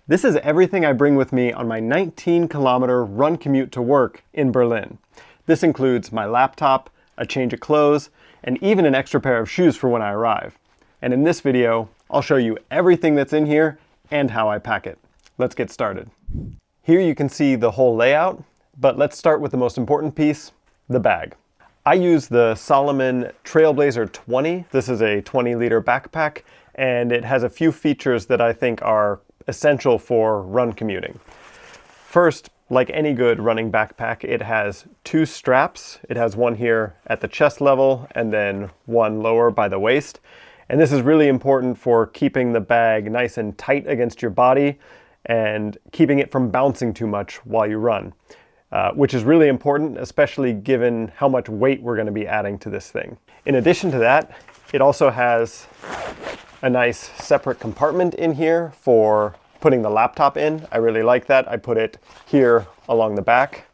This is everything I bring with me on my 19-kilometer run commute to work in Berlin. This includes my laptop, a change of clothes, and even an extra pair of shoes for when I arrive. And in this video, I'll show you everything that's in here and how I pack it. Let's get started. Here you can see the whole layout, but let's start with the most important piece, the bag. I use the Salomon Trailblazer 20. This is a 20-liter backpack, and it has a few features that I think are essential for run commuting. First, like any good running backpack, it has two straps. It has one here at the chest level and then one lower by the waist. And this is really important for keeping the bag nice and tight against your body and keeping it from bouncing too much while you run. Which is really important, especially given how much weight we're going to be adding to this thing. In addition to that, it also has a nice separate compartment in here for putting the laptop in. I really like that. I put it here along the back.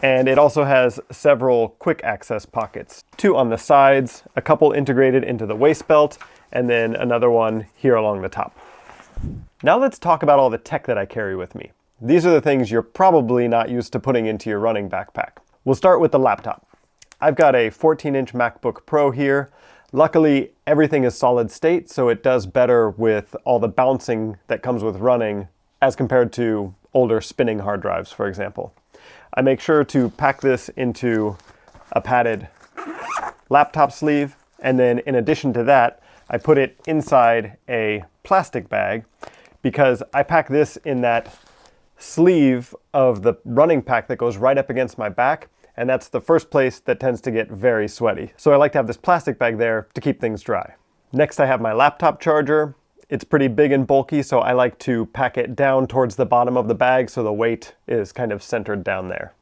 And it also has several quick access pockets. Two on the sides, a couple integrated into the waist belt, and then another one here along the top. Now let's talk about all the tech that I carry with me. These are the things you're probably not used to putting into your running backpack. We'll start with the laptop. I've got a 14-inch MacBook Pro here. Luckily, everything is solid state, so it does better with all the bouncing that comes with running as compared to older spinning hard drives, for example. I make sure to pack this into a padded laptop sleeve, and then in addition to that, I put it inside a plastic bag because I pack this in that sleeve of the running pack that goes right up against my back, and that's the first place that tends to get very sweaty. So I like to have this plastic bag there to keep things dry. Next, I have my laptop charger. It's pretty big and bulky, so I like to pack it down towards the bottom of the bag so the weight is kind of centered down there.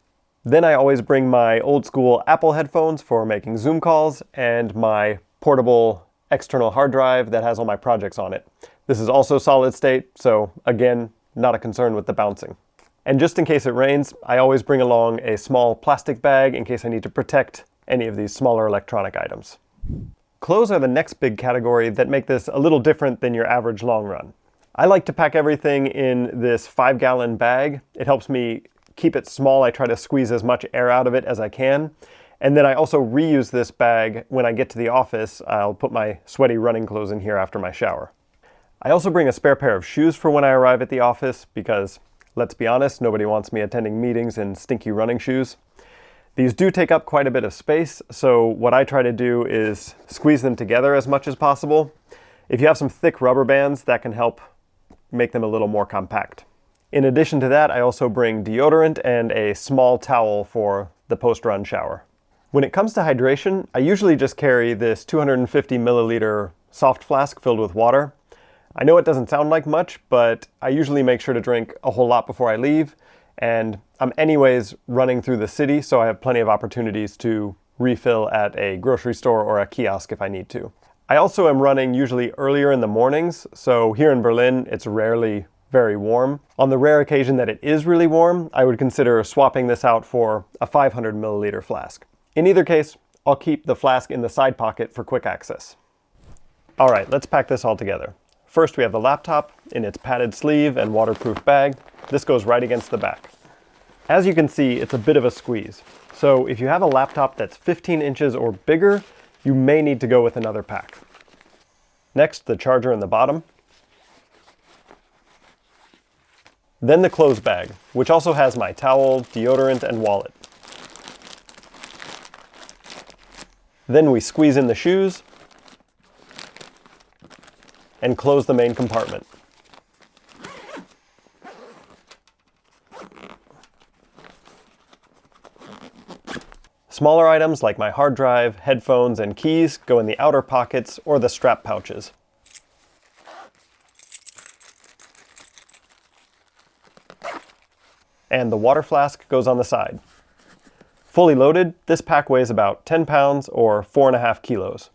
Then I always bring my old school Apple headphones for making Zoom calls and my portable external hard drive that has all my projects on it. This is also solid state, so again, not a concern with the bouncing. And just in case it rains, I always bring along a small plastic bag in case I need to protect any of these smaller electronic items. Clothes are the next big category that make this a little different than your average long run. I like to pack everything in this 5-gallon bag. It helps me keep it small. I try to squeeze as much air out of it as I can. And then I also reuse this bag when I get to the office. I'll put my sweaty running clothes in here after my shower. I also bring a spare pair of shoes for when I arrive at the office because, let's be honest, nobody wants me attending meetings in stinky running shoes. These do take up quite a bit of space, so what I try to do is squeeze them together as much as possible. If you have some thick rubber bands, that can help make them a little more compact. In addition to that, I also bring deodorant and a small towel for the post-run shower. When it comes to hydration, I usually just carry this 250 milliliter soft flask filled with water. I know it doesn't sound like much, but I usually make sure to drink a whole lot before I leave, and I'm anyways running through the city, so I have plenty of opportunities to refill at a grocery store or a kiosk if I need to. I also am running usually earlier in the mornings, so here in Berlin, it's rarely very warm. On the rare occasion that it is really warm, I would consider swapping this out for a 500 milliliter flask. In either case, I'll keep the flask in the side pocket for quick access. All right, let's pack this all together. First, we have the laptop in its padded sleeve and waterproof bag. This goes right against the back. As you can see, it's a bit of a squeeze. So if you have a laptop that's 15 inches or bigger, you may need to go with another pack. Next, the charger in the bottom. Then the clothes bag, which also has my towel, deodorant, and wallet. Then we squeeze in the shoes and close the main compartment. Smaller items like my hard drive, headphones, and keys go in the outer pockets or the strap pouches. And the water flask goes on the side. Fully loaded, this pack weighs about 10 pounds or 4.5 kilos.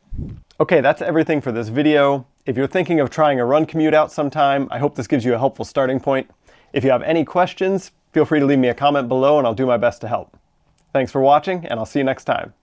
Okay, that's everything for this video. If you're thinking of trying a run commute out sometime, I hope this gives you a helpful starting point. If you have any questions, feel free to leave me a comment below and I'll do my best to help. Thanks for watching, and I'll see you next time.